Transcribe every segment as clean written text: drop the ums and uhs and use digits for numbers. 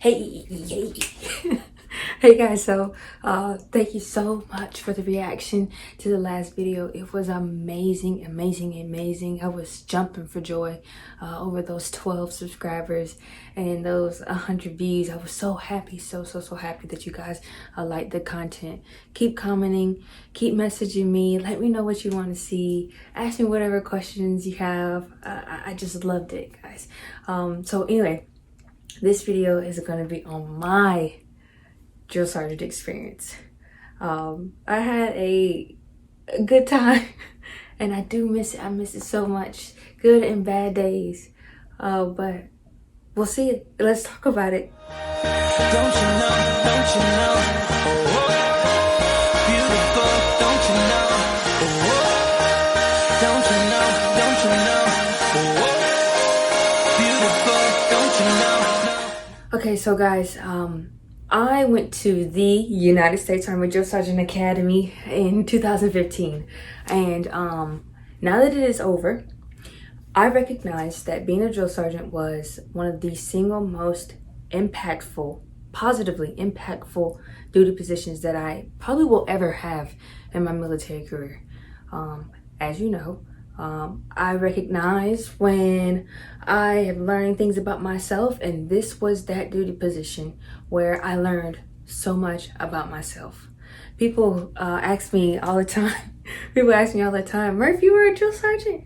Hey, hey guys, so thank you so much for the reaction to the last video. It was amazing. I was jumping for joy over those 12 subscribers and those 100 views. I was so happy, so happy that you guys liked the content. Keep commenting, keep messaging me, let me know what you want to see, ask me whatever questions you have. I just loved it, guys. So anyway, this video is going to be on my drill sergeant experience. I had a good time and I do miss it. I miss it so much. Good and bad days. But we'll see. Let's talk about it. Don't you know, beautiful, don't you know, don't you know, beautiful, don't you know. Okay, so guys, I went to the United States Army Drill Sergeant Academy in 2015, and now that it is over, I recognize that being a drill sergeant was one of the single most impactful, positively impactful duty positions that I probably will ever have in my military career. As you know, I recognize when I am learning things about myself, and this was that duty position where I learned so much about myself. People ask me all the time, Murph, you were a drill sergeant?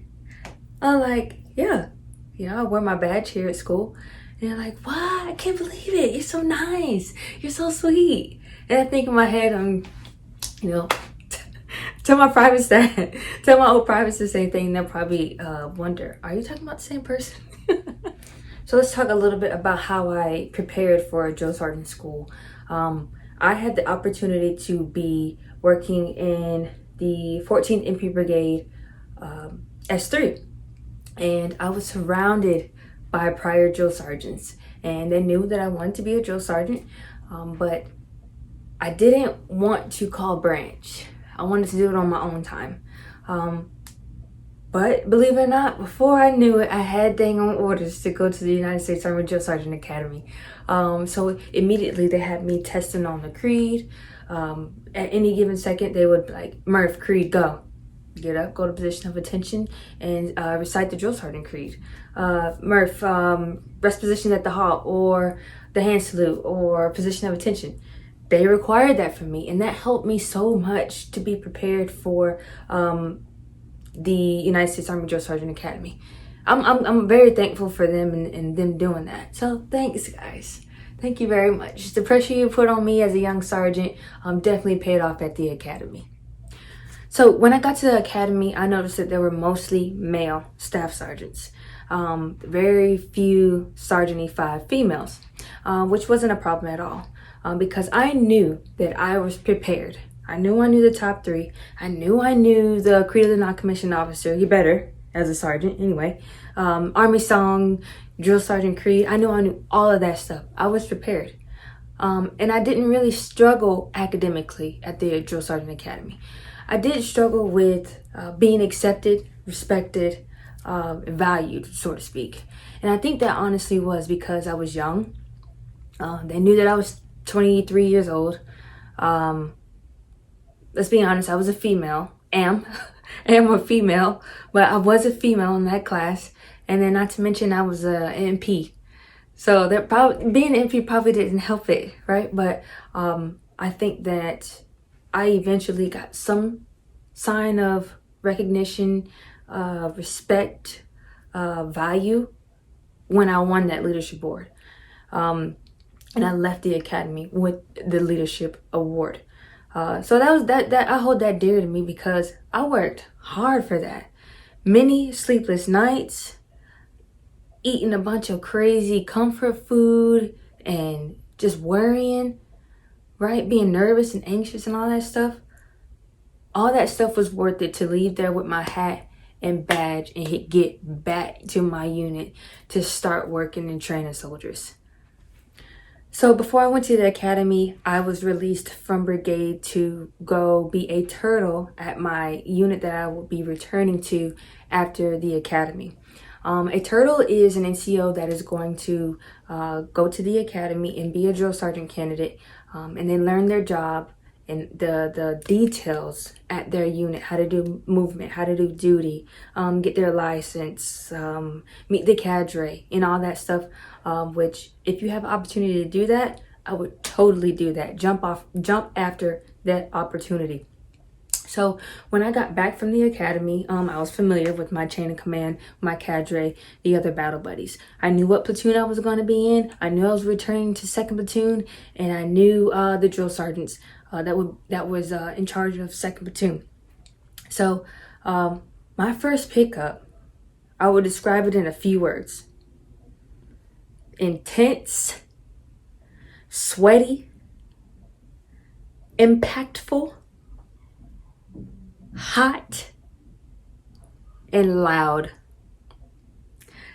I'm like, yeah. You know, I wore my badge here at school. And they're like, what? I can't believe it. You're so nice. You're so sweet. And I think in my head, tell my private staff, tell my old privates the same thing. They'll probably wonder, are you talking about the same person? So let's talk a little bit about how I prepared for a drill sergeant school. I had the opportunity to be working in the 14th MP Brigade S3. And I was surrounded by prior drill sergeants. And they knew that I wanted to be a drill sergeant. But I didn't want to call branch. I wanted to do it on my own time. But believe it or not, before I knew it, I had dang on orders to go to the United States Army Drill Sergeant Academy. So immediately they had me testing on the creed. At any given second, they would like, Murph, creed, go. Get up, go to position of attention, and recite the drill sergeant creed. Murph, rest position at the halt, or the hand salute, or position of attention. They required that from me, and that helped me so much to be prepared for the United States Army Drill Sergeant Academy. I'm very thankful for them and them doing that. So thanks, guys. Thank you very much. The pressure you put on me as a young sergeant definitely paid off at the academy. So when I got to the academy, I noticed that there were mostly male staff sergeants. Very few Sergeant E5 females, which wasn't a problem at all. Because I knew that I was prepared. I knew the top three. I knew the Creed of the Non-Commissioned Officer. You better, as a sergeant, anyway. Army Song, Drill Sergeant Creed. I knew all of that stuff. I was prepared. And I didn't really struggle academically at the Drill Sergeant Academy. I did struggle with being accepted, respected, valued, so to speak. And I think that honestly was because I was young. They knew that I was 23 years old. Let's be honest, I was a female. am a female, but I was a female in that class. And then not to mention I was a MP. So that probably being an MP probably didn't help it, right? But I think that I eventually got some sign of recognition, respect, value when I won that leadership award. And I left the academy with the leadership award. So that was that I hold that dear to me because I worked hard for that. Many sleepless nights, eating a bunch of crazy comfort food and just worrying, right? Being nervous and anxious and all that stuff. All that stuff was worth it to leave there with my hat and badge and get back to my unit to start working and training soldiers. So before I went to the academy, I was released from brigade to go be a turtle at my unit that I will be returning to after the academy. A turtle is an NCO that is going to go to the academy and be a drill sergeant candidate, and they learn their job and the details at their unit, how to do movement, how to do duty, get their license, meet the cadre, and all that stuff. Which, if you have an opportunity to do that, I would totally do that. Jump after that opportunity. So when I got back from the academy, I was familiar with my chain of command, my cadre, the other battle buddies. I knew what platoon I was going to be in. I knew I was returning to 2nd platoon, and I knew the drill sergeants that was in charge of 2nd platoon. So my first pickup, I would describe it in a few words: intense, sweaty, impactful, hot, and loud.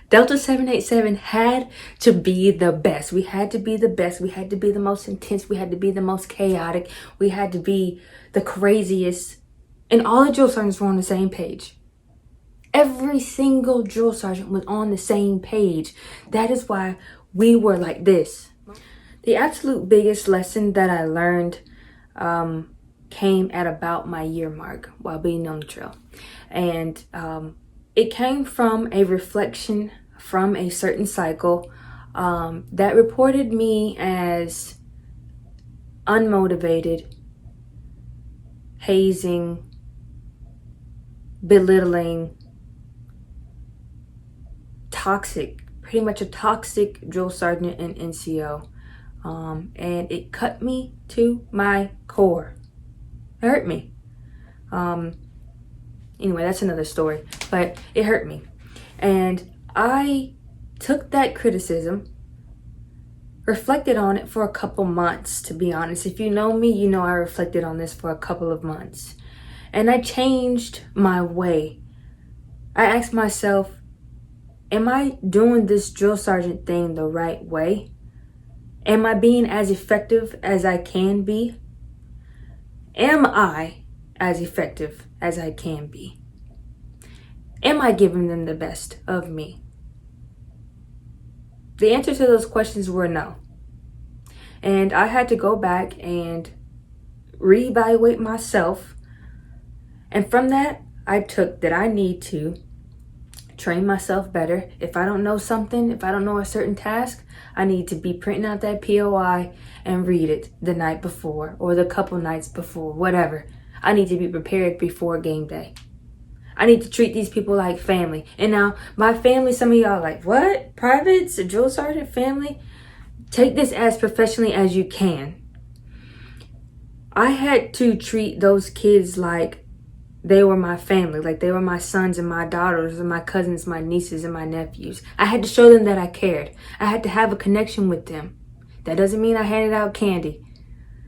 Delta 787 had to be the best. We had to be the best. We had to be the most intense. We had to be the most chaotic. We had to be the craziest. And all the drill sergeants were on the same page. Every single drill sergeant was on the same page. That is why we were like this. The absolute biggest lesson that I learned came at about my year mark while being on the trail. And it came from a reflection from a certain cycle that reported me as unmotivated, hazing, belittling, toxic, pretty much a toxic drill sergeant and NCO. And it cut me to my core. It hurt me. Anyway, that's another story, but it hurt me. And I took that criticism, reflected on it for a couple months, to be honest. If you know me, you know I reflected on this for a couple of months. And I changed my way. I asked myself, am I doing this drill sergeant thing the right way? Am I being as effective as I can be? Am I as effective as I can be? Am I giving them the best of me? The answer to those questions were no. And I had to go back and reevaluate myself. And from that, I took that I need to train myself better. If I don't know something, if I don't know a certain task, I need to be printing out that POI and read it the night before or the couple nights before, whatever. I need to be prepared before game day. I need to treat these people like family. And now my family, some of y'all are like, what? Privates? A drill sergeant family? Take this as professionally as you can. I had to treat those kids like they were my family, like they were my sons and my daughters and my cousins, my nieces and my nephews. I had to show them that I cared. I had to have a connection with them. That doesn't mean I handed out candy,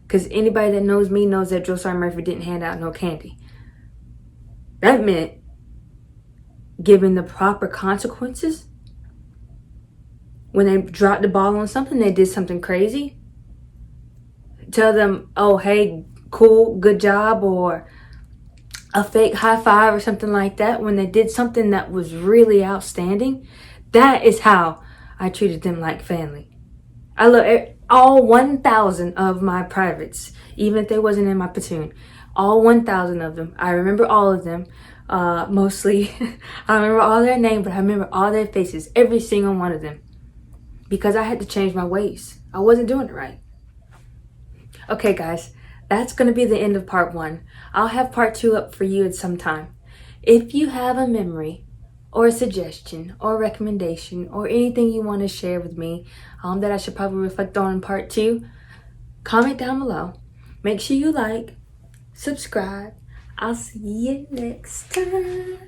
because anybody that knows me knows that Drill Sergeant Murphy didn't hand out no candy. That meant giving the proper consequences. When they dropped the ball on something, they did something crazy, tell them, oh, hey, cool, good job, or a fake high five or something like that. When they did something that was really outstanding, that is how I treated them like family. I love all 1,000 of my privates, even if they wasn't in my platoon. All 1,000 of them. I remember all of them. Mostly, I remember all their names, but I remember all their faces, every single one of them, because I had to change my ways. I wasn't doing it right. Okay, guys, that's going to be the end of part 1. I'll have part 2 up for you at some time. If you have a memory or a suggestion or a recommendation or anything you want to share with me that I should probably reflect on in part 2, comment down below. Make sure you like, subscribe. I'll see you next time.